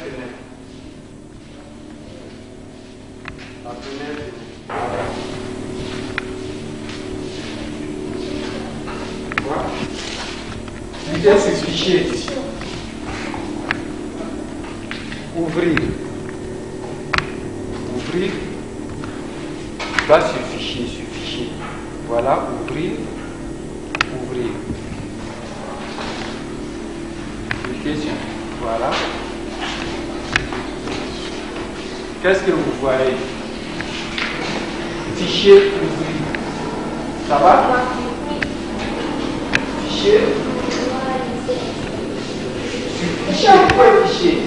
fenêtre. La fenêtre. Voilà. Cliquez sur fichier ici. Ouvrir. Ouvrir. Là sur fichier, Voilà, ouvrir. Ouvrir. Cliquez sur. Voilà. Qu'est-ce que vous voyez? Fichier ouvrir. Ça va? Fichier. Sur fichier. Quoi fichier?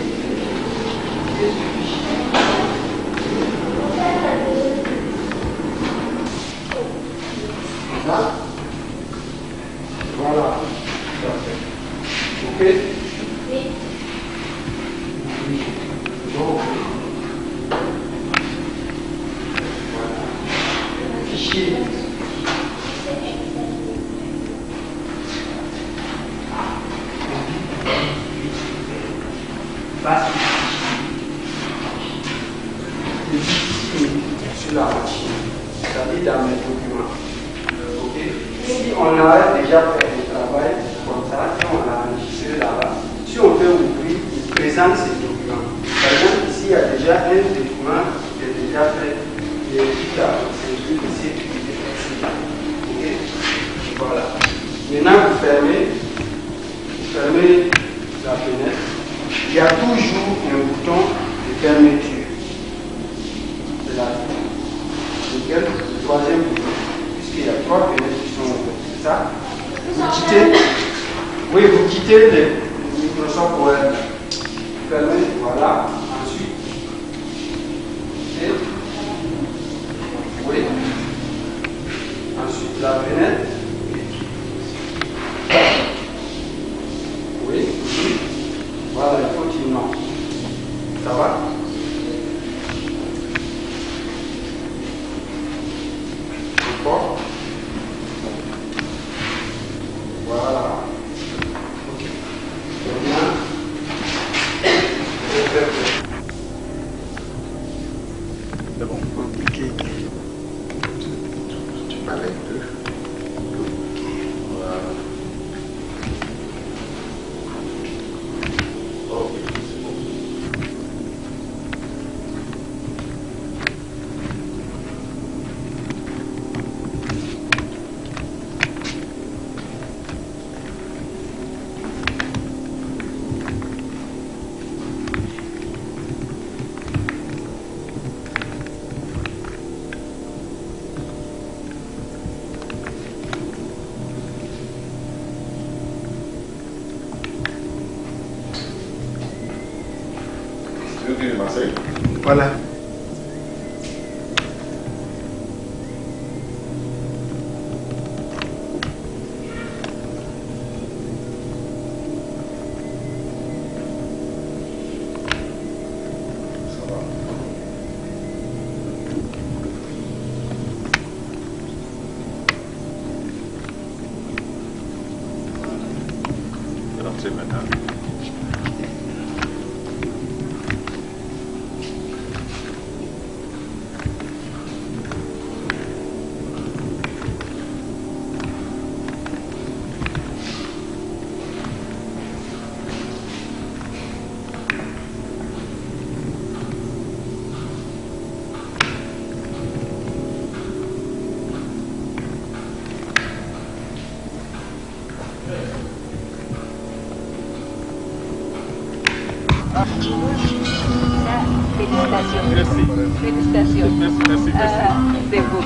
Voilà. Ok? Oui. Donc, voilà. Fichier. Passe sur la machine. C'est-à-dire dans mes documents. Ok? Si on a déjà fait le travail comme ça, si on l'a enregistré là-bas, si on veut ouvrir, il présente ces documents. Par exemple, ici, il y a déjà un document qui est déjà fait, qui est dit à c'est de sécurité flexible. Ok? Voilà. Maintenant, vous fermez la fenêtre. Il y a toujours un bouton de fermeture. C'est là. Lequel? Le troisième bouton. Puisqu'il y a 3 fenêtres qui sont ouvertes. C'est ça? Vous quittez. Oui, vous quittez le Microsoft Word. Vous fermez. Voilà. Ensuite. Et. Oui. Ensuite, la fenêtre. Oui. Voilà, il faut dire non. Ça va? Encore. Voilà. Ok. Bien. C'est bon. Compliqué. Tu parles avec eux. Voilà. Ok, c'est bon. Voilà. C'est maintenant. Félicitations. Merci. Félicitations. Merci. C'est beau.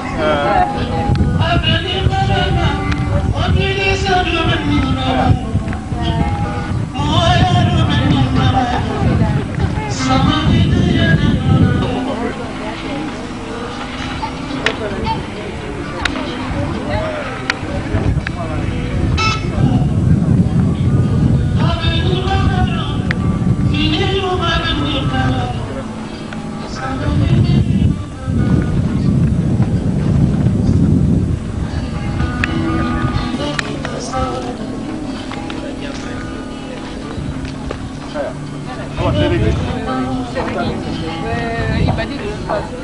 Vamos, Il m'a dit de ne pas se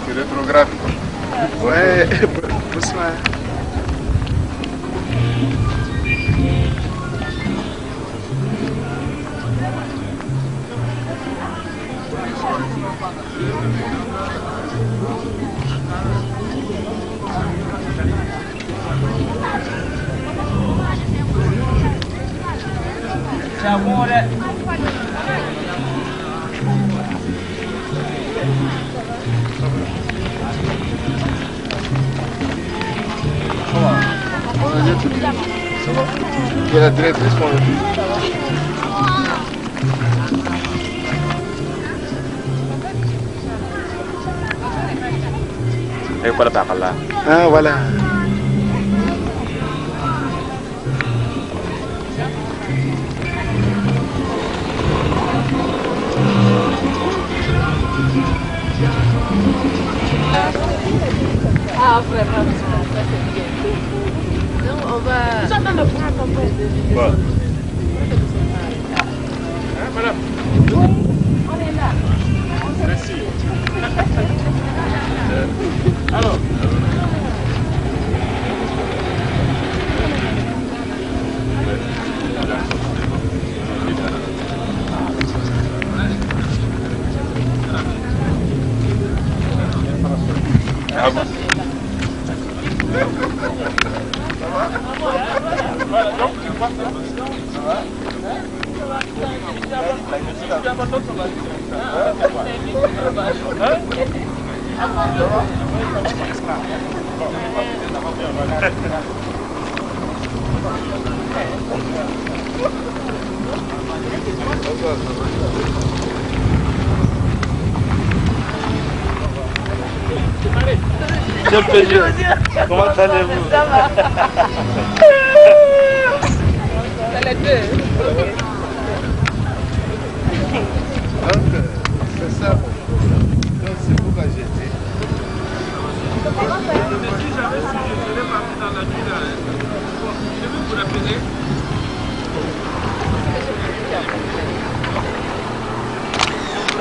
C'est rétrograde. Ouais, bonsoir. Ça va. Tu es la directrice pour le Et voilà par là. Ah voilà. Ah, vraiment, ça c'est bien. Donc, on va... Nous attendons de prendre un peu. Quoi? Hein, madame? Oui, on est là. Merci. Alors. Ah bon? Voilà, donc tu vois ça va? Monsieur le président, comment allez-vous? Ça va. C'est les deux.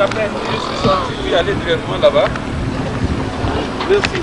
après, je suis sorti, puis aller directement là-bas. Merci.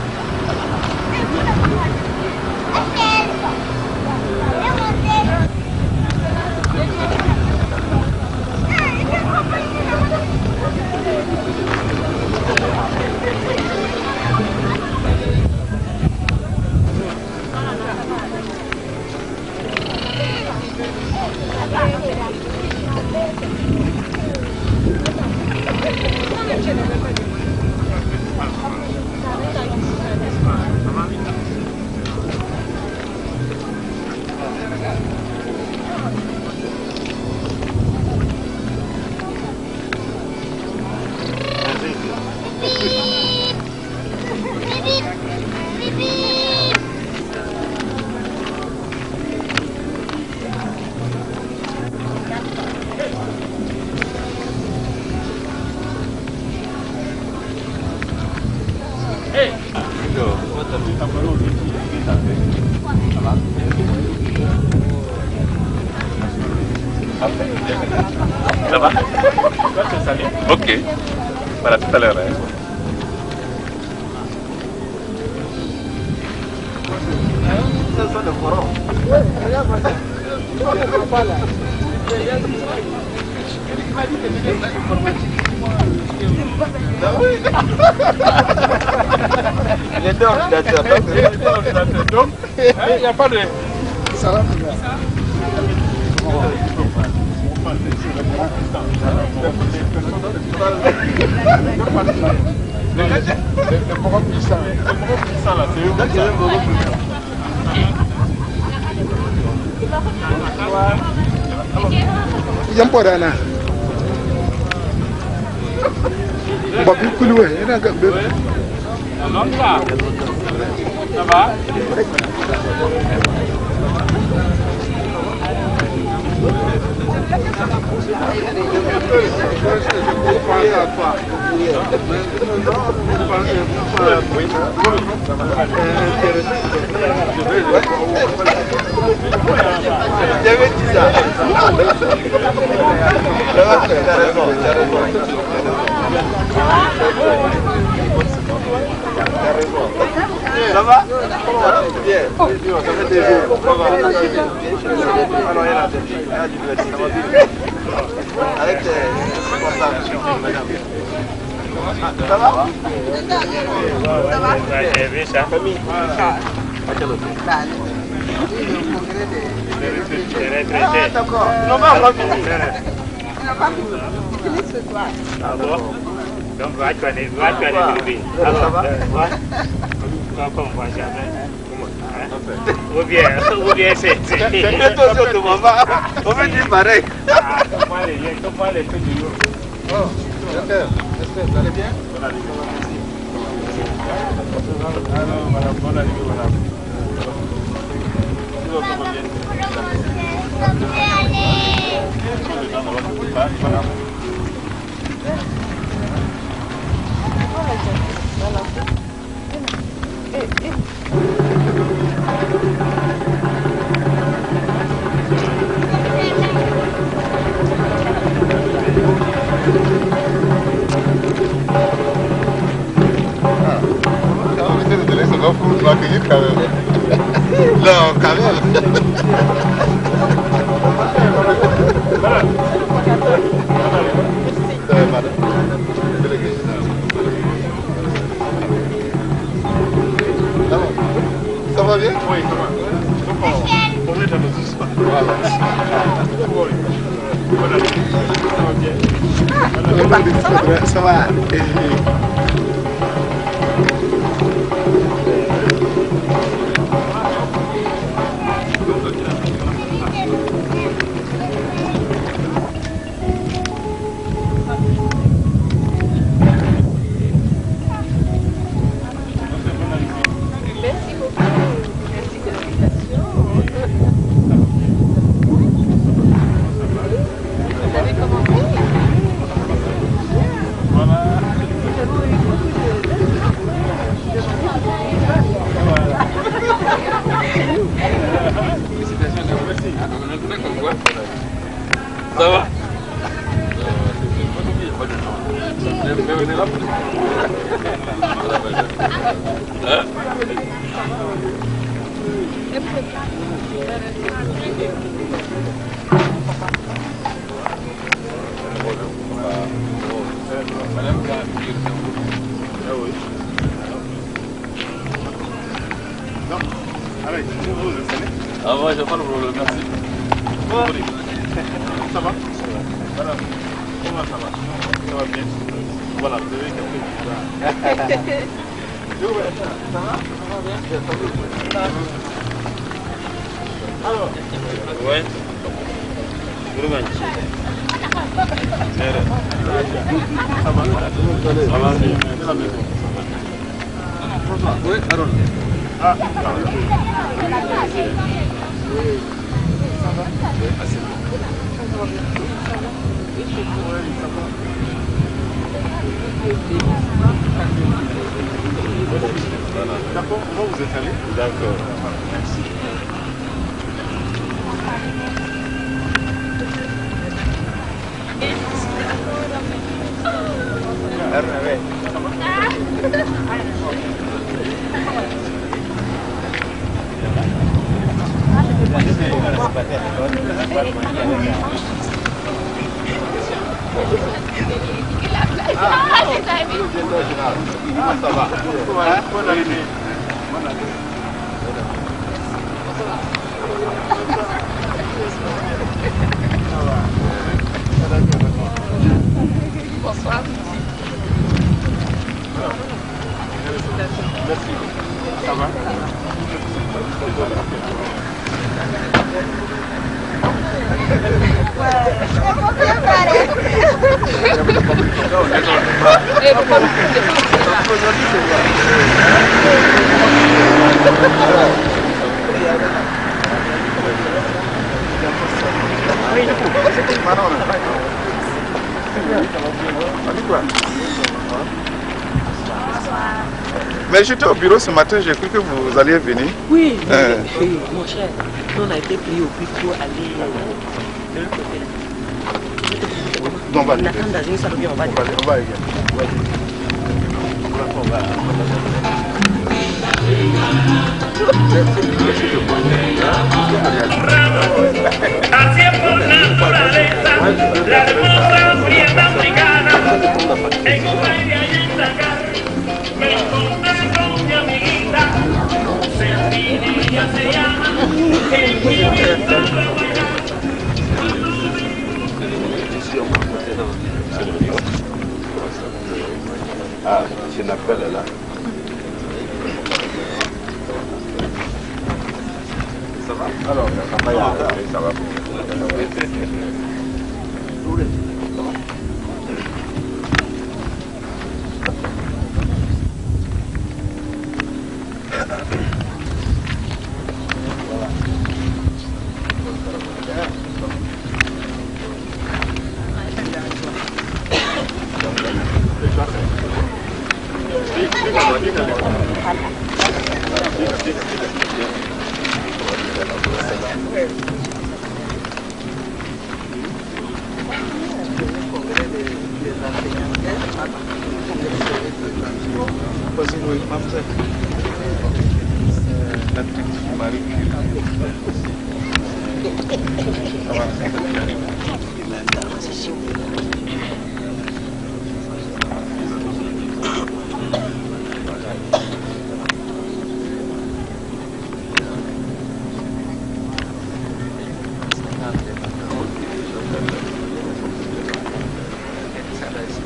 Ça va? Ok. Voilà, tout à l'heure. Hein. Il était ordinateur. Donc, il n'y a pas de... Ça va? Le forum puissant. Le forum puissant là, c'est eux. Yang pada na. Babi kulu eh, ina ga be. Alors là, ça va? J'avais dit ça. Ça va? Bien. Ça fait des jours. Avec tes responsables. Ça va? Ça va? J'ai vu ça. Ah, d'accord. Non, mais on va finir. Ah bon? Donc, va tu aller lever. Alors, ça va? Comme on voit jamais. Ou bien c'est... C'est bientôt sur de maman. On veut dire pareil. Comment les trucs du jour? Oh, Esther, vous allez bien? Alors, madame, bonne année, madame. Pour accueillir quand même. Non, quand même. Ça va bien? Oui, ça va. Donc, on est dans nos histoires. Voilà. Ça va. Non, allez, vous le savez. Ah ouais, j'ai pas le problème, merci. Ça va? Voilà. Comment ça va? Ça va bien. Voilà, vous avez quelques ça va? Alors, Ouais. ça va? Ça va bien. Oui, alors. Ah, d'accord, comment vous êtes allé? D'accord. Merci. Ça va. Bonne arrivée. Bonne arrivée. Bonsoir. Merci. Ça va? Mais j'étais au bureau ce matin, j'ai cru que vous alliez venir. Oui, mon cher, nous on a été pris au but pour aller de l'autre côté. On va aller. On dans une salle, on va aller. On va aller. Así es por naturaleza, la democracia africana, en un baile allí en Dakar, me encontré con mi amiguita, Cecilia se llama, en mi vida Ah, je n'appelle là. Ça va? Alors, ça va.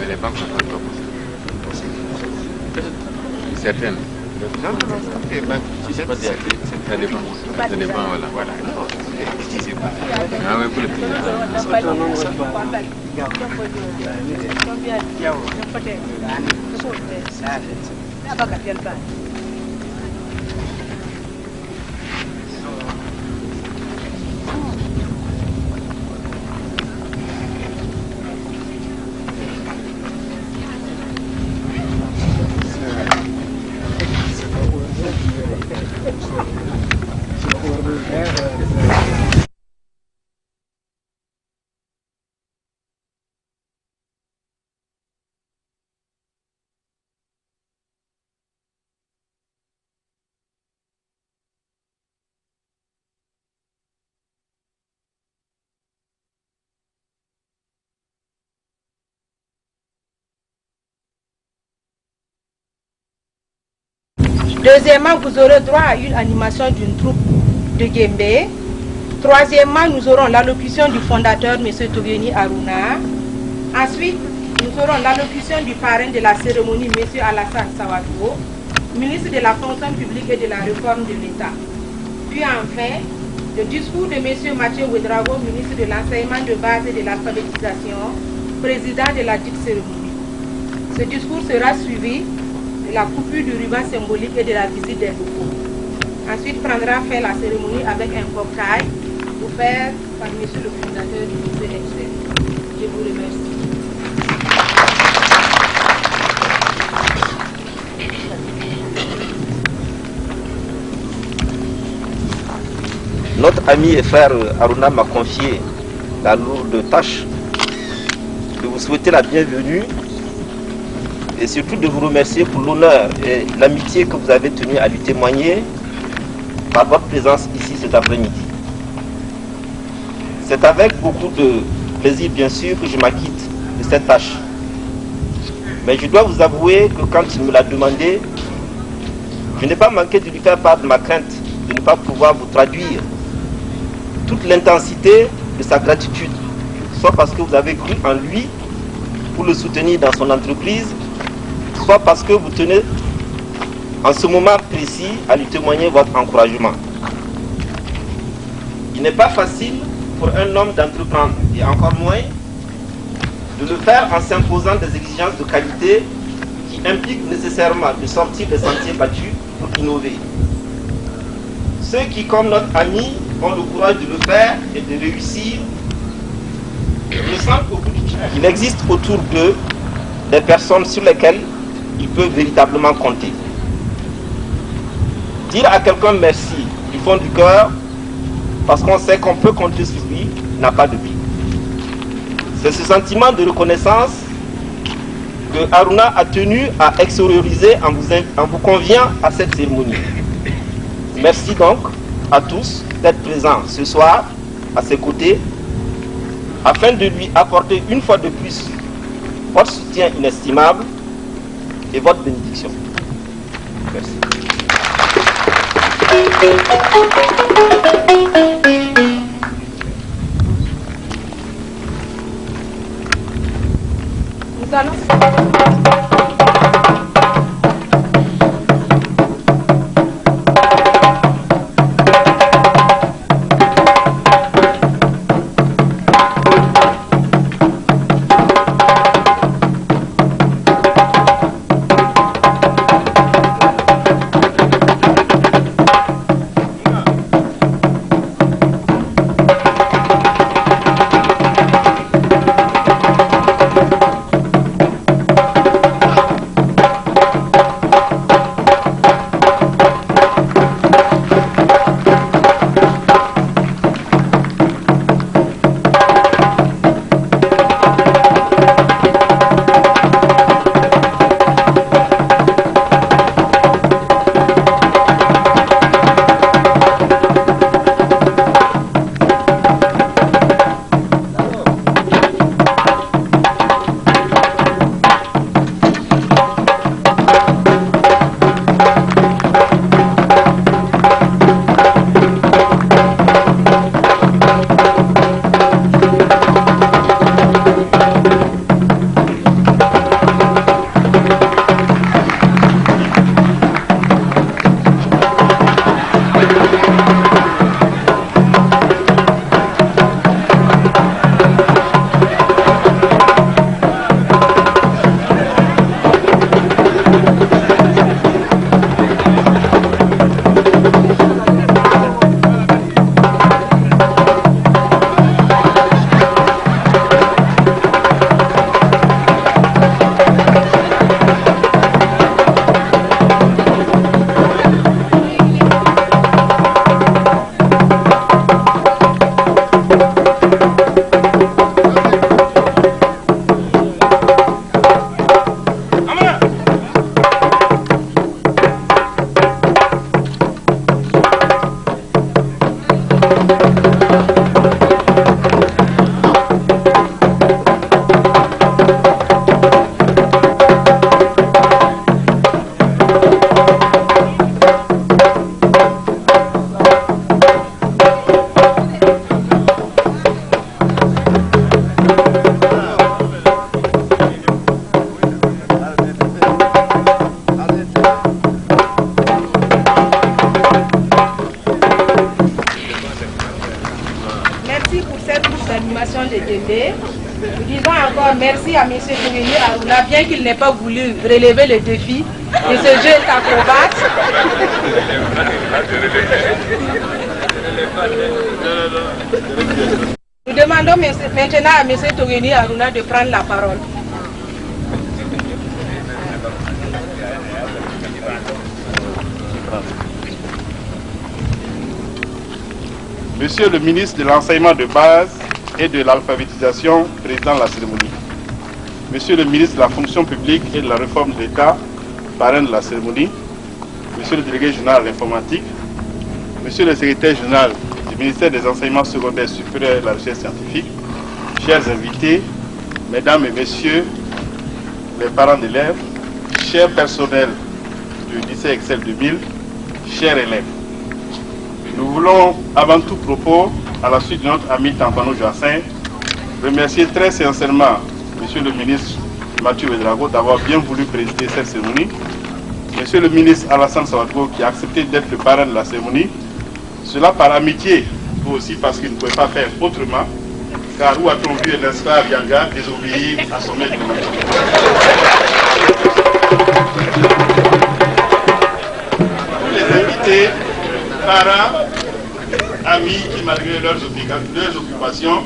Les banques sont pas trop certaines. Non, les banques, si c'est pas des actifs, ça dépend. Ça dépend, voilà. Si c'est pas. Ah oui, pour le Combien Deuxièmement, vous aurez droit à une animation d'une troupe de Guembé. Troisièmement, nous aurons l'allocution du fondateur, M. Tobieni Aruna. Ensuite, nous aurons l'allocution du parrain de la cérémonie, M. Alassane Sawadou, ministre de la fonction publique et de la réforme de l'État. Puis enfin, le discours de M. Mathieu Ouedraogo, ministre de l'enseignement de base et de l'alphabétisation, président de la dite cérémonie. Ce discours sera suivi de la coupure du ruban symbolique et de la visite des locaux. Ensuite prendra fin la cérémonie avec un cocktail offert par M. le fondateur du musée Excel. Je vous remercie. Notre ami et frère Aruna m'a confié la lourde tâche de vous souhaiter la bienvenue et surtout de vous remercier pour l'honneur et l'amitié que vous avez tenu à lui témoigner par votre présence ici cet après-midi. C'est avec beaucoup de plaisir bien sûr que je m'acquitte de cette tâche. Mais je dois vous avouer que quand il me l'a demandé, je n'ai pas manqué de lui faire part de ma crainte de ne pas pouvoir vous traduire toute l'intensité de sa gratitude, soit parce que vous avez cru en lui pour le soutenir dans son entreprise, soit parce que vous tenez en ce moment précis à lui témoigner votre encouragement. Il n'est pas facile pour un homme d'entreprendre, et encore moins de le faire en s'imposant des exigences de qualité qui impliquent nécessairement de sortir des sentiers battus pour innover. Ceux qui, comme notre ami, ont le courage de le faire et de réussir, ressentent au bout du chemin qu'il existe autour d'eux des personnes sur lesquelles ils peuvent véritablement compter. Dire à quelqu'un merci du fond du cœur, parce qu'on sait qu'on peut compter sur lui, n'a pas de prix. C'est ce sentiment de reconnaissance que Aruna a tenu à extérioriser en vous conviant à cette cérémonie. Merci donc à tous d'être présents ce soir à ses côtés afin de lui apporter une fois de plus votre soutien inestimable et votre bénédiction. Merci. Nous allons... merci à M. Tourigny Aruna, bien qu'il n'ait pas voulu relever le défi de ce jeu acrobate. Nous demandons maintenant à M. Tourigny Aruna de prendre la parole. Monsieur le ministre de l'enseignement de base et de l'alphabétisation, président de la cérémonie. Monsieur le ministre de la fonction publique et de la réforme de l'État, parrain de la cérémonie. Monsieur le délégué général de l'informatique. Monsieur le secrétaire général du ministère des enseignements secondaires supérieurs et de la recherche scientifique. Chers invités, mesdames et messieurs, les parents d'élèves, chers personnels du lycée Excel 2000, chers élèves. Nous voulons, avant tout propos, à la suite de notre ami Tampano Joassin, remercier très sincèrement Monsieur le ministre Mathieu Ouédraogo d'avoir bien voulu présider cette cérémonie, Monsieur le ministre Alassane Sawadgo qui a accepté d'être le parrain de la cérémonie, cela par amitié, ou aussi parce qu'il ne pouvait pas faire autrement, car où a-t-on vu un esclave Yanga désobéir à son maître? Tous les invités, parents, amis qui, malgré leurs occupations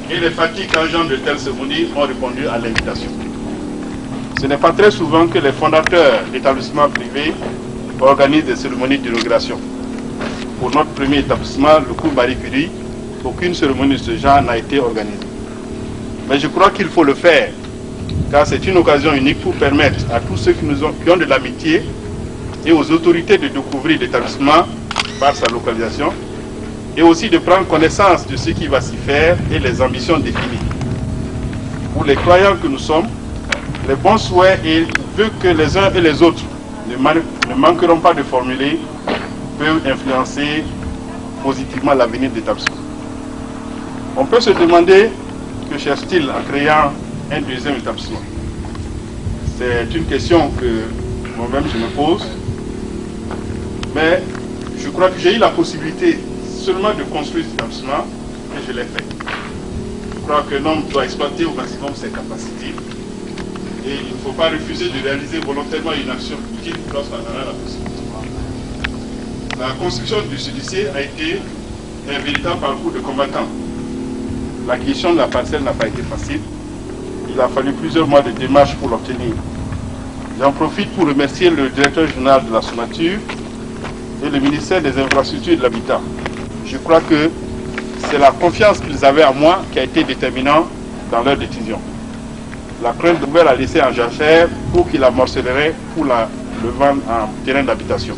et les fatigues qu'engendrent de telles cérémonies, ont répondu à l'invitation. Ce n'est pas très souvent que les fondateurs d'établissements privés organisent des cérémonies d'inauguration. Pour notre premier établissement, le cours Marie Curie, aucune cérémonie de ce genre n'a été organisée. Mais je crois qu'il faut le faire, car c'est une occasion unique pour permettre à tous ceux qui ont de l'amitié et aux autorités de découvrir l'établissement par sa localisation et aussi de prendre connaissance de ce qui va s'y faire et les ambitions définies. Pour les croyants que nous sommes, les bons souhaits et vœux que les uns et les autres ne manqueront pas de formuler peuvent influencer positivement l'avenir de l'établissement. On peut se demander que cherche-t-il en créant un deuxième établissement? C'est une question que moi-même je me pose, mais je crois que j'ai eu la possibilité seulement de construire cet établissement et je l'ai fait. Je crois qu'un homme doit exploiter au maximum ses capacités et il ne faut pas refuser de réaliser volontairement une action utile lorsqu'on en a la possibilité. La construction de ce lycée a été un véritable parcours de combattant. L'acquisition de la parcelle n'a pas été facile. Il a fallu plusieurs mois de démarches pour l'obtenir. J'en profite pour remercier le directeur général de la SONATUR et le ministère des Infrastructures et de l'Habitat. Je crois que c'est la confiance qu'ils avaient en moi qui a été déterminante dans leur décision. La crainte pouvait la laisser en jachère pour qu'il la morcellerait pour le vendre en terrain d'habitation.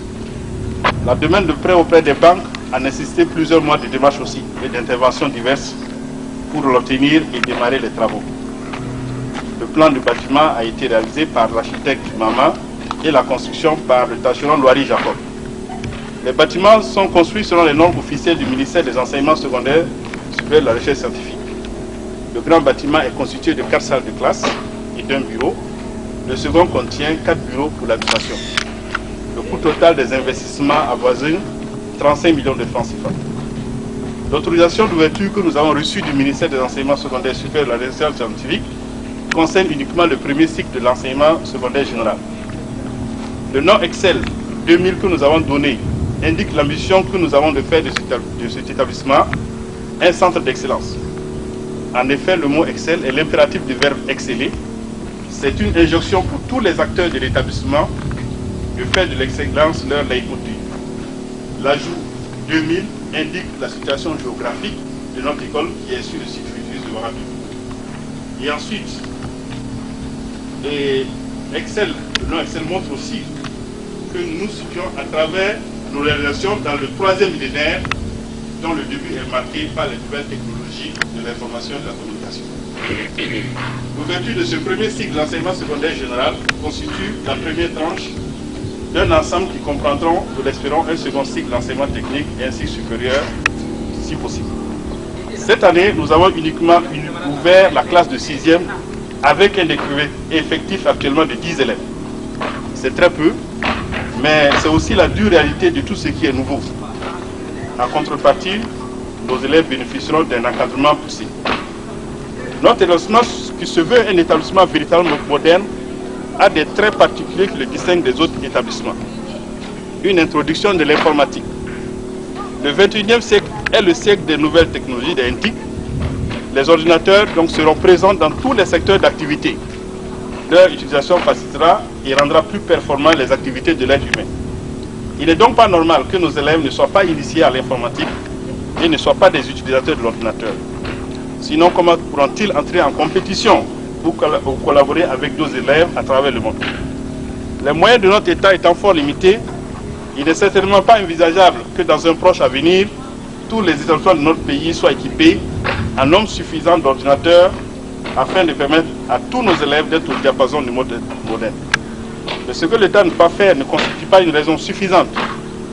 La demande de prêt auprès des banques a nécessité plusieurs mois de démarches aussi et d'interventions diverses pour l'obtenir et démarrer les travaux. Le plan du bâtiment a été réalisé par l'architecte Mama et la construction par le tâcheron Loiry Jacob. Les bâtiments sont construits selon les normes officielles du ministère des Enseignements secondaires supérieurs de la recherche scientifique. Le grand bâtiment est constitué de 4 salles de classe et d'un bureau. Le second contient 4 bureaux pour l'habitation. Le coût total des investissements avoisine 35 millions de francs CFA. L'autorisation d'ouverture que nous avons reçue du ministère des Enseignements secondaires supérieurs de la recherche scientifique concerne uniquement le premier cycle de l'enseignement secondaire général. Le nom Excel 2000 que nous avons donné indique l'ambition que nous avons de faire de cet établissement un centre d'excellence. En effet, le mot Excel est l'impératif du verbe exceller. C'est une injonction pour tous les acteurs de l'établissement de faire de l'excellence leur leitmotiv. L'ajout 2000 indique la situation géographique de notre école qui est sur le site Fréjus de Ouagadougou. Et ensuite, Excel, le nom Excel montre aussi que nous nous situons à travers nos réalisations dans le 3e millénaire dont le début est marqué par les nouvelles technologies de l'information et de la communication. L'ouverture de ce premier cycle d'enseignement secondaire général constitue la première tranche d'un ensemble qui comprendront, nous l'espérons, un second cycle d'enseignement technique et un cycle supérieur, si possible. Cette année, nous avons uniquement ouvert la classe de 6e avec un effectif actuellement de 10 élèves. C'est très peu, mais c'est aussi la dure réalité de tout ce qui est nouveau. En contrepartie, nos élèves bénéficieront d'un encadrement poussé. Notre établissement qui se veut un établissement véritablement moderne, a des traits particuliers qui le distinguent des autres établissements. Une introduction de l'informatique. Le 21e siècle est le siècle des nouvelles technologies, des TIC. Les ordinateurs donc, seront présents dans tous les secteurs d'activité. Leur utilisation facilitera et rendra plus performant les activités de l'être humain. Il n'est donc pas normal que nos élèves ne soient pas initiés à l'informatique et ne soient pas des utilisateurs de l'ordinateur. Sinon, comment pourront-ils entrer en compétition pour collaborer avec d'autres élèves à travers le monde? Les moyens de notre État étant fort limités, il n'est certainement pas envisageable que dans un proche avenir, tous les établissements de notre pays soient équipés en nombre suffisant d'ordinateurs afin de permettre à tous nos élèves d'être au diapason du monde moderne. Mais ce que l'État ne peut pas faire ne constitue pas une raison suffisante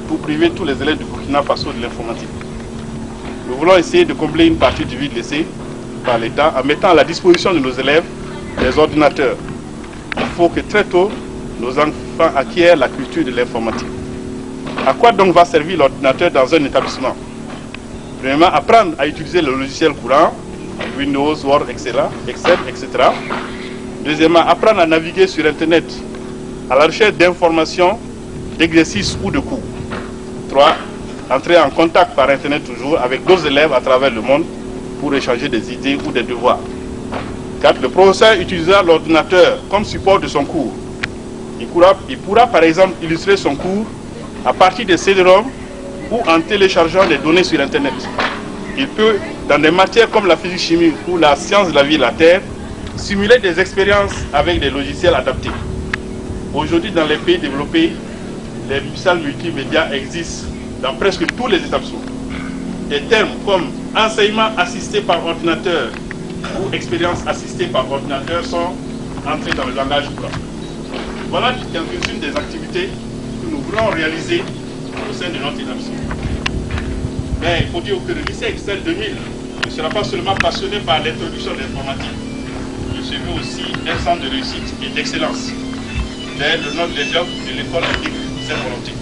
pour priver tous les élèves du Burkina Faso de l'informatique. Nous voulons essayer de combler une partie du vide laissé par l'État en mettant à la disposition de nos élèves des ordinateurs. Il faut que très tôt, nos enfants acquièrent la culture de l'informatique. À quoi donc va servir l'ordinateur dans un établissement? Premièrement, apprendre à utiliser le logiciel courant, Windows, Word, Excel, etc. Deuxièmement, apprendre à naviguer sur Internet à la recherche d'informations, d'exercices ou de cours. 3. Entrer en contact par Internet toujours avec d'autres élèves à travers le monde pour échanger des idées ou des devoirs. 4. Le professeur utilisera l'ordinateur comme support de son cours. Il pourra par exemple illustrer son cours à partir de CD-ROM ou en téléchargeant des données sur Internet. Il peut, dans des matières comme la physique-chimie ou la science de la vie et de la Terre, simuler des expériences avec des logiciels adaptés. Aujourd'hui, dans les pays développés, les salles multimédia existent dans presque tous les établissements. Des termes comme enseignement assisté par ordinateur ou expérience assistée par ordinateur sont entrés dans le langage courant. Voilà quelques-unes des activités que nous voulons réaliser au sein de notre établissement. Mais il faut dire que le lycée Excel 2000 ne sera pas seulement passionné par l'introduction de l'informatique. Il se veut aussi un centre de réussite et d'excellence. C'est le nom de l'école indique cette volonté.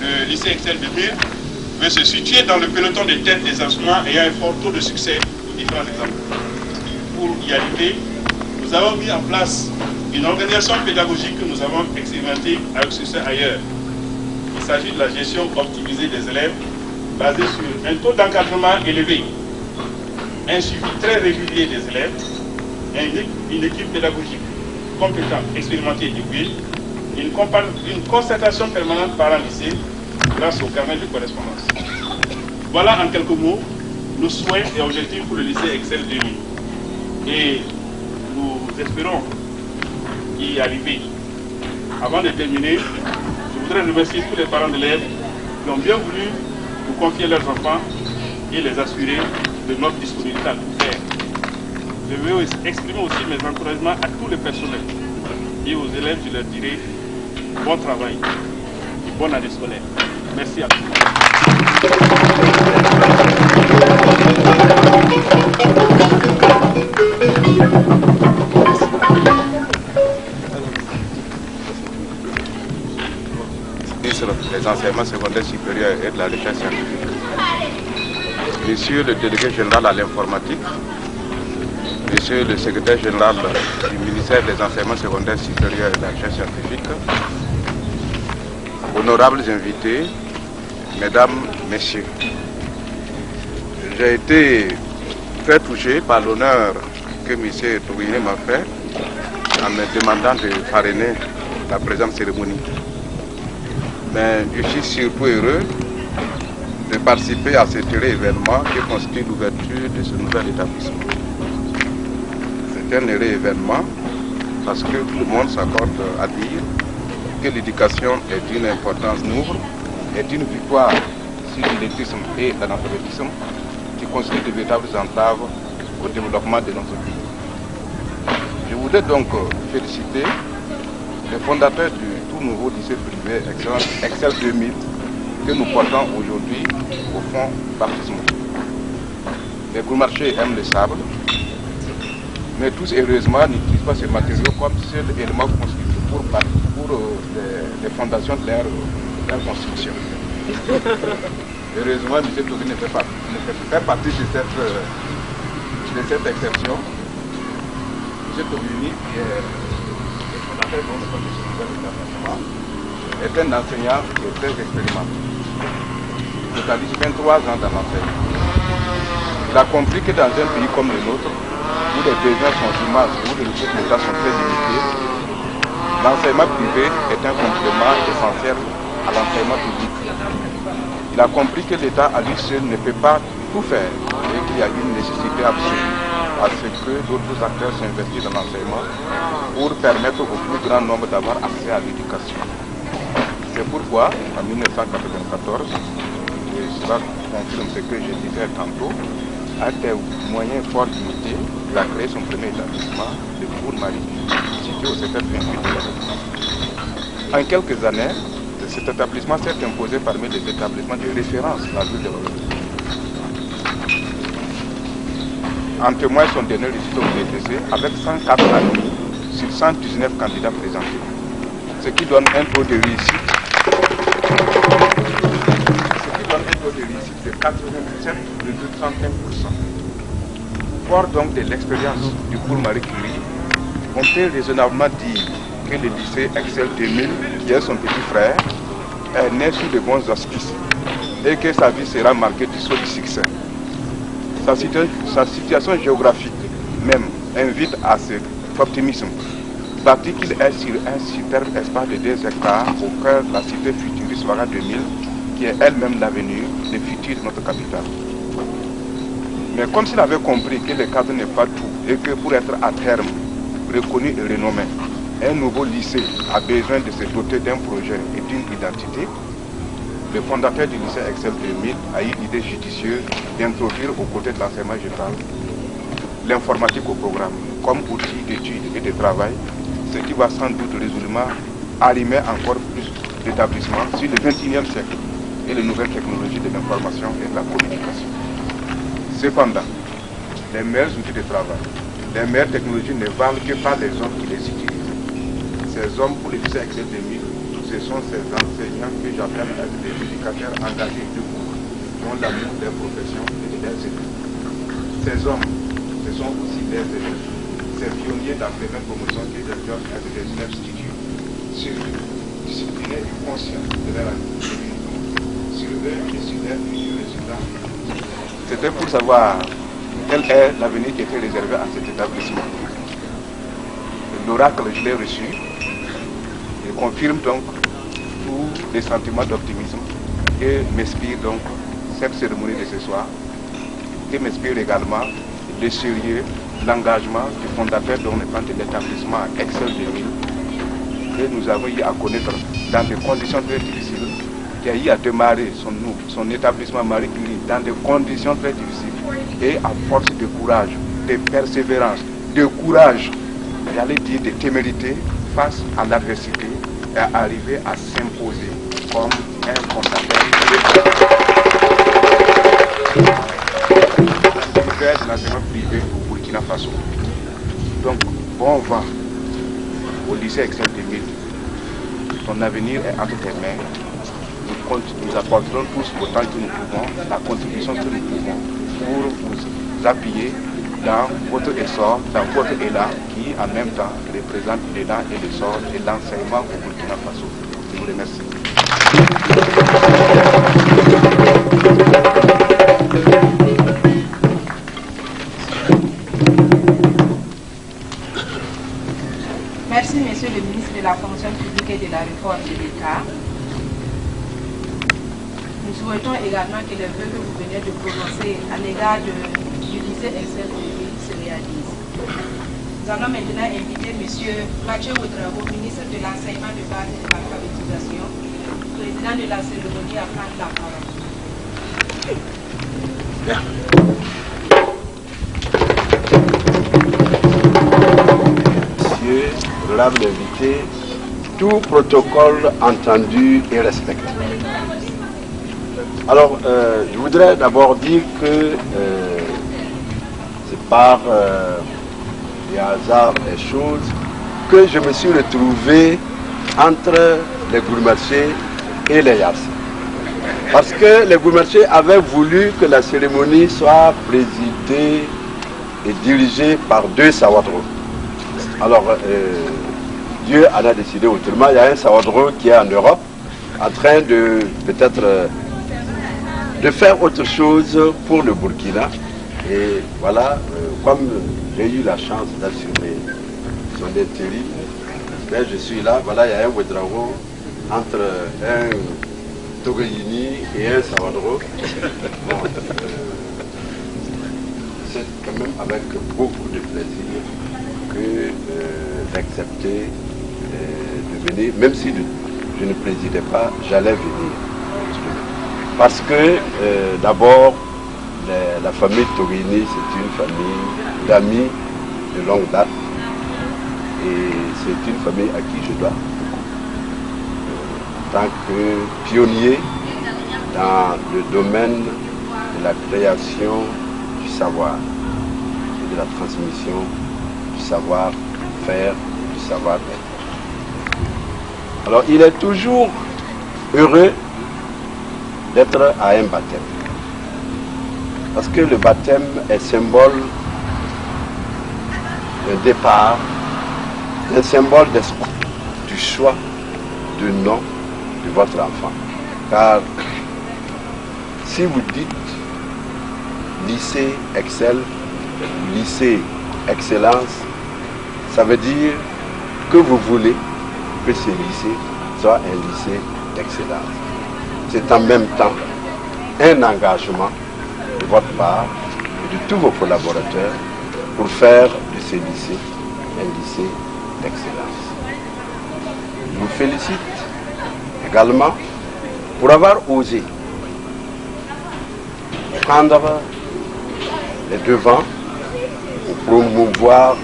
Le lycée Excel 2000 veut se situer dans le peloton de tête des enseignements ayant un fort taux de succès aux différents examens. Pour y arriver, nous avons mis en place une organisation pédagogique que nous avons expérimentée avec succès ailleurs. Il s'agit de la gestion optimisée des élèves basée sur un taux d'encadrement élevé, un suivi très régulier des élèves, et une équipe pédagogique compétente, expérimentée et éduquée, une concertation permanente parents-lycée grâce au carnet de correspondance. Voilà en quelques mots nos souhaits et objectifs pour le lycée Excel 2000. Et nous espérons y arriver. Avant de terminer, je voudrais remercier tous les parents d'élèves qui ont bien voulu nous confier leurs enfants et les assurer de notre disponibilité à tout faire. Je veux exprimer aussi mes encouragements à tous les personnels et aux élèves, je leur dirai bon travail et bonne année scolaire. Merci à tous. Les enseignements secondaires supérieurs et de la recherche scientifique. Monsieur le délégué général à l'informatique, Monsieur le secrétaire général du ministère des enseignements secondaires supérieurs et de la recherche scientifique, honorables invités, mesdames, messieurs, j'ai été très touché par l'honneur que M. Tourguiné m'a fait en me demandant de parrainer la présente cérémonie. Mais je suis surtout heureux de participer à cet heureux événement qui constitue l'ouverture de ce nouvel établissement. C'est un heureux événement parce que tout le monde s'accorde à dire que l'éducation est d'une importance noble, est une victoire sur l'électisme et l'analphabétisme qui constituent de véritables entraves au développement de notre pays. Je voudrais donc féliciter les fondateurs du tout nouveau lycée privé Excel 2000 que nous portons aujourd'hui au fond baptismal. Les gros marchés aiment le sable, mais tous heureusement n'utilisent pas ces matériaux comme seul élément constitutif pour les fondations de leur construction. Heureusement, M. Tourguiné ne fait pas partie de cette exception. Tobini, qui est le fondateur de l'école de secondaire international, est un enseignant qui est très expérimenté. Il totalise 23 ans dans l'enseignement. Il a compris que dans un pays comme le nôtre, où les besoins sont immenses, où les ressources d'État sont très limitées, l'enseignement privé est un complément essentiel à l'enseignement public. Il a compris que l'État à lui seul ne peut pas tout faire et qu'il y a une nécessité absolue à ce que d'autres acteurs s'investissent dans l'enseignement pour permettre au plus grand nombre d'avoir accès à l'éducation. C'est pourquoi, en 1994, et cela confirme ce que je disais tantôt, avec des moyens fort limités, il a créé son premier établissement, le cours maritime, situé au secteur 28 de la République. En quelques années, cet établissement s'est imposé parmi les établissements de référence dans la ville de Lorraine. En témoigne son dernier résultat au BTC avec 104 admis sur 119 candidats présentés, ce qui donne un taux de réussite de 87,35%. Fort donc de l'expérience du cours Marie Curie, on peut raisonnablement dire que le lycée Excel 2000, qui est son petit frère, est né sous de bons auspices et que sa vie sera marquée du saut du succès. Sa situation géographique même invite à cet optimisme. Bâti qu'il est sur un superbe espace de 2 hectares au cœur de la cité futuriste Ouaga 2000, qui est elle-même l'avenir, le futur de notre capitale. Mais comme s'il avait compris que le cadre n'est pas tout et que pour être à terme reconnu et renommé, un nouveau lycée a besoin de se doter d'un projet et d'une identité, le fondateur du lycée Excel 2000 a eu l'idée judicieuse d'introduire aux côtés de l'enseignement général l'informatique au programme comme outil d'étude et de travail, ce qui va sans doute résolument allumer encore plus d'établissements sur le XXIe siècle et les nouvelles technologies de l'information et de la communication. Cependant, les meilleurs outils de travail, les meilleures technologies ne valent que par les hommes qui les utilisent. Ces hommes pour le lycée Excel 2000, ce sont ces enseignants que j'appelle des éducateurs engagés debout, qui ont l'amour des professions et de leurs élèves. Ces hommes, ce sont aussi les élèves, ces pionniers dans les mêmes promotions que les jeunes et les élèves studieux, disciplinés et conscients de leur activité, sur eux et sur leurs futurs résultats. C'était pour savoir quel est l'avenir qui était réservé à cet établissement. L'oracle, je l'ai reçu. Il confirme donc tous les sentiments d'optimisme que m'inspire donc cette cérémonie de ce soir, qui m'inspire également le sérieux, l'engagement du fondateur de l'établissement Excel 2000, que nous avons eu à connaître dans des conditions très difficiles, qui a eu à démarrer son établissement Marie Curie dans des conditions très difficiles et à force de courage, de persévérance, de courage, j'allais dire de témérité face à l'adversité et à arriver à s'imposer comme un fondateur de l'enseignement privé au Burkina Faso. Donc, bon vent au lycée Excel 2000. Ton avenir est entre tes mains. Nous apporterons tous autant que nous pouvons, la contribution que nous pouvons pour vous appuyer dans votre essor, dans votre élan qui en même temps représente l'élan et l'essor de l'enseignement au Burkina Faso. Je vous remercie. Merci, Monsieur le ministre de la fonction publique et de la réforme de l'État. Nous souhaitons également que les vœux que vous venez de prononcer à l'égard du lycée Excel se réalisent. Nous allons maintenant inviter M. Mathieu Ouedraogo, ministre de l'Enseignement de base et de l'alphabétisation, président de la cérémonie, à prendre la parole. Monsieur, honorable invité, tout protocole entendu et respecté. Alors, je voudrais d'abord dire que c'est par les hasards des choses que je me suis retrouvé entre les Gourmarchés et les Yars. Parce que les Gourmarchés avaient voulu que la cérémonie soit présidée et dirigée par 2 Sawadro. Alors, Dieu en a décidé autrement. Il y a un Sawadro qui est en Europe, en train de peut-être de faire autre chose pour le Burkina. Et voilà, comme j'ai eu la chance d'assumer son intérim, mais je suis là, voilà, il y a un Ouedraogo entre un Togoyini et un Sawadro. Bon, c'est quand même avec beaucoup de plaisir que d'accepter de venir, même si je ne présidais pas, j'allais venir. Parce que d'abord, la famille Torini, c'est une famille d'amis de longue date et c'est une famille à qui je dois beaucoup. En tant que pionnier dans le domaine de la création du savoir et de la transmission du savoir-faire, du savoir-être. Alors il est toujours heureux d'être à un baptême. Parce que le baptême est symbole d'un départ, un symbole d'espoir, du choix du nom de votre enfant. Car si vous dites lycée Excel, lycée Excellence, ça veut dire que vous voulez que ce lycée soit un lycée d'excellence. C'est en même temps un engagement de votre part et de tous vos collaborateurs pour faire de ce lycée un lycée d'excellence. Je vous félicite également pour avoir osé prendre les devants pour promouvoir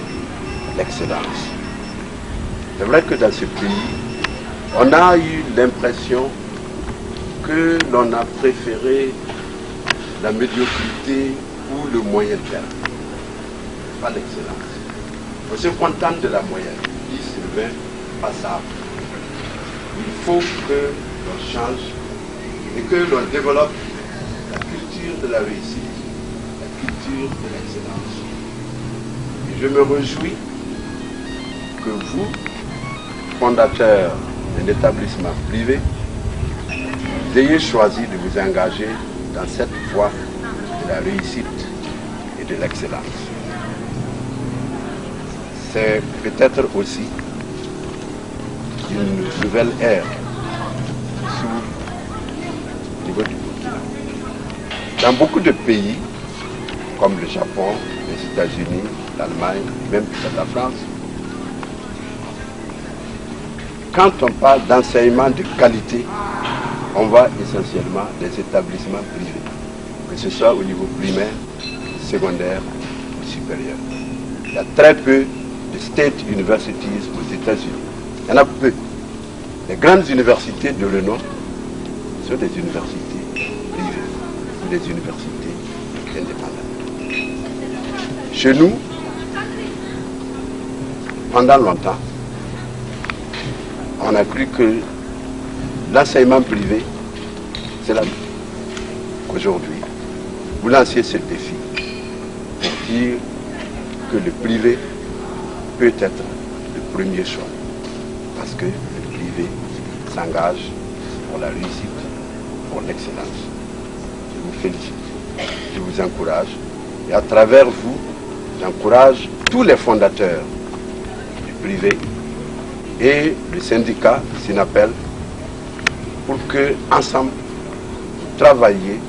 l'excellence. C'est vrai que dans ce pays, on a eu l'impression que l'on a préféré la médiocrité ou le moyen terme, pas l'excellence. On se contente de la moyenne, 10 sur 20, passable. Il faut que l'on change et que l'on développe la culture de la réussite, la culture de l'excellence. Et je me réjouis que vous, fondateur d'un établissement privé, vous ayez choisi de vous engager dans cette voie de la réussite et de l'excellence. C'est peut-être aussi une nouvelle ère au niveau du Burkina. Dans beaucoup de pays, comme le Japon, les États-Unis, l'Allemagne, même peut-être la France, quand on parle d'enseignement de qualité, on voit essentiellement des établissements privés, que ce soit au niveau primaire, secondaire ou supérieur. Il y a très peu de state universities aux États-Unis. Il y en a peu. Les grandes universités de renom sont des universités privées ou des universités indépendantes. Chez nous, pendant longtemps, on a cru que l'enseignement privé, c'est la vie. Aujourd'hui, vous lancez ce défi pour dire que le privé peut être le premier choix. Parce que le privé s'engage pour la réussite, pour l'excellence. Je vous félicite, je vous encourage. Et à travers vous, j'encourage tous les fondateurs du privé et le syndicat SINAPEL pour que, ensemble, vous travailliez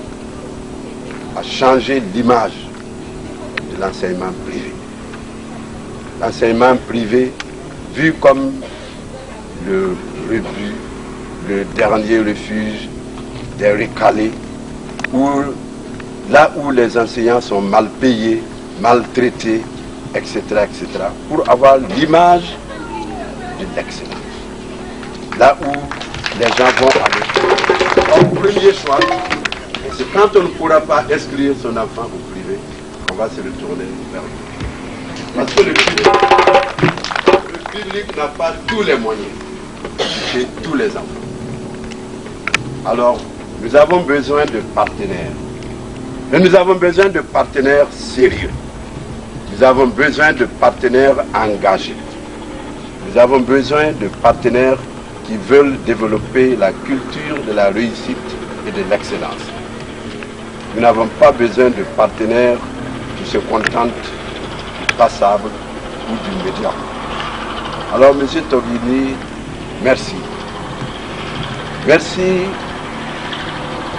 à changer l'image de l'enseignement privé. L'enseignement privé vu comme le rebut, le dernier refuge des recalés, là où les enseignants sont mal payés, maltraités, etc., etc., pour avoir l'image de l'excellence. Là où les gens vont aller. Au premier choix, c'est quand on ne pourra pas inscrire son enfant au privé, on va se retourner vers lui. Parce que le public n'a pas tous les moyens chez tous les enfants. Alors, nous avons besoin de partenaires. Mais nous avons besoin de partenaires sérieux. Nous avons besoin de partenaires engagés. Nous avons besoin de partenaires qui veulent développer la culture de la réussite et de l'excellence. Nous n'avons pas besoin de partenaires qui se contentent du passable ou du médiocre. Alors, M. Tobini, merci. Merci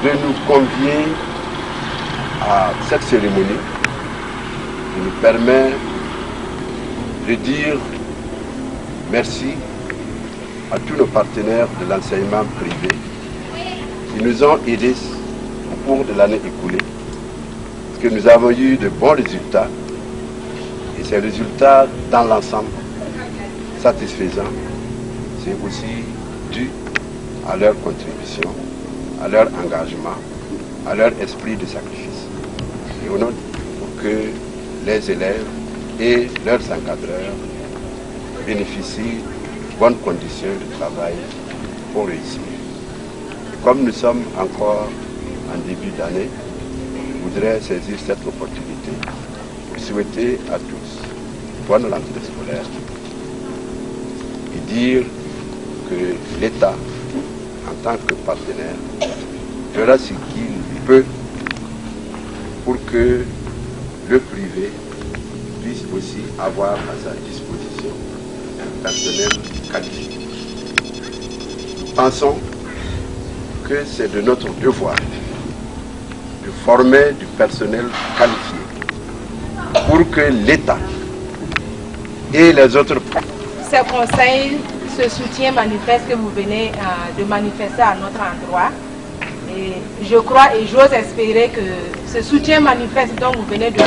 de nous convier à cette cérémonie qui nous permet de dire merci à tous nos partenaires de l'enseignement privé qui nous ont aidés au cours de l'année écoulée, parce que nous avons eu de bons résultats et ces résultats dans l'ensemble satisfaisants, c'est aussi dû à leur contribution, à leur engagement, à leur esprit de sacrifice. Et au nom pour que les élèves et leurs encadreurs bénéficient de bonnes conditions de travail pour réussir. Et comme nous sommes encore en début d'année, je voudrais saisir cette opportunité pour souhaiter à tous bonne rentrée scolaire et dire que l'État, en tant que partenaire, fera ce qu'il peut pour que le privé puisse aussi avoir à sa disposition un personnel qualifié. Nous pensons que c'est de notre devoir de former du personnel qualifié pour que l'État et les autres... Ces conseils, ce soutien manifeste que vous venez de manifester à notre endroit, et je crois et j'ose espérer que ce soutien manifeste dont vous venez de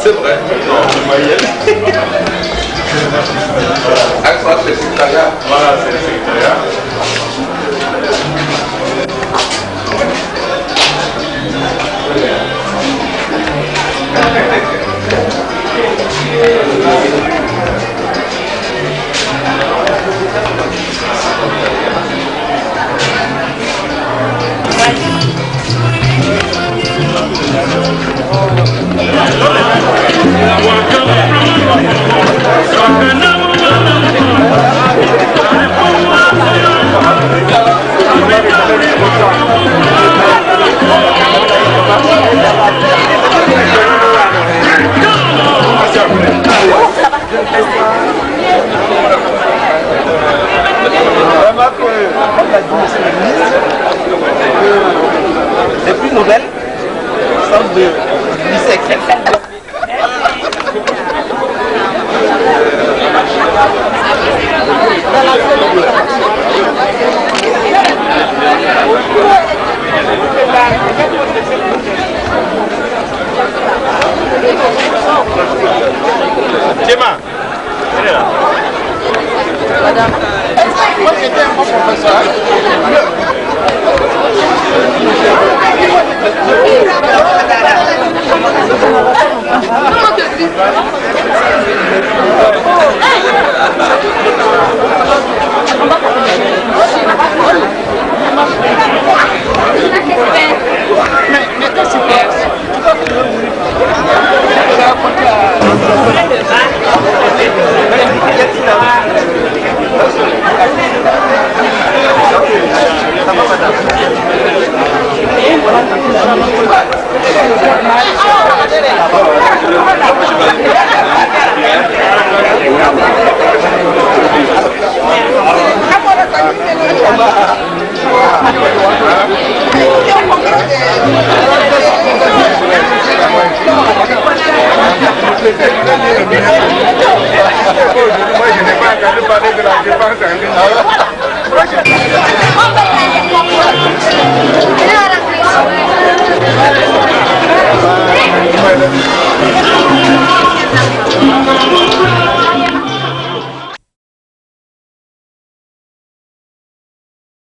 C'est vrai. Voilà, c'est le secrétariat. Ça va. Théma. Madame. Moi, j'étais un bon professeur. Mais qu'est-ce que tu penses? Ça va, madame? Moi, je n'ai pas entendu parler de la défense en ligne.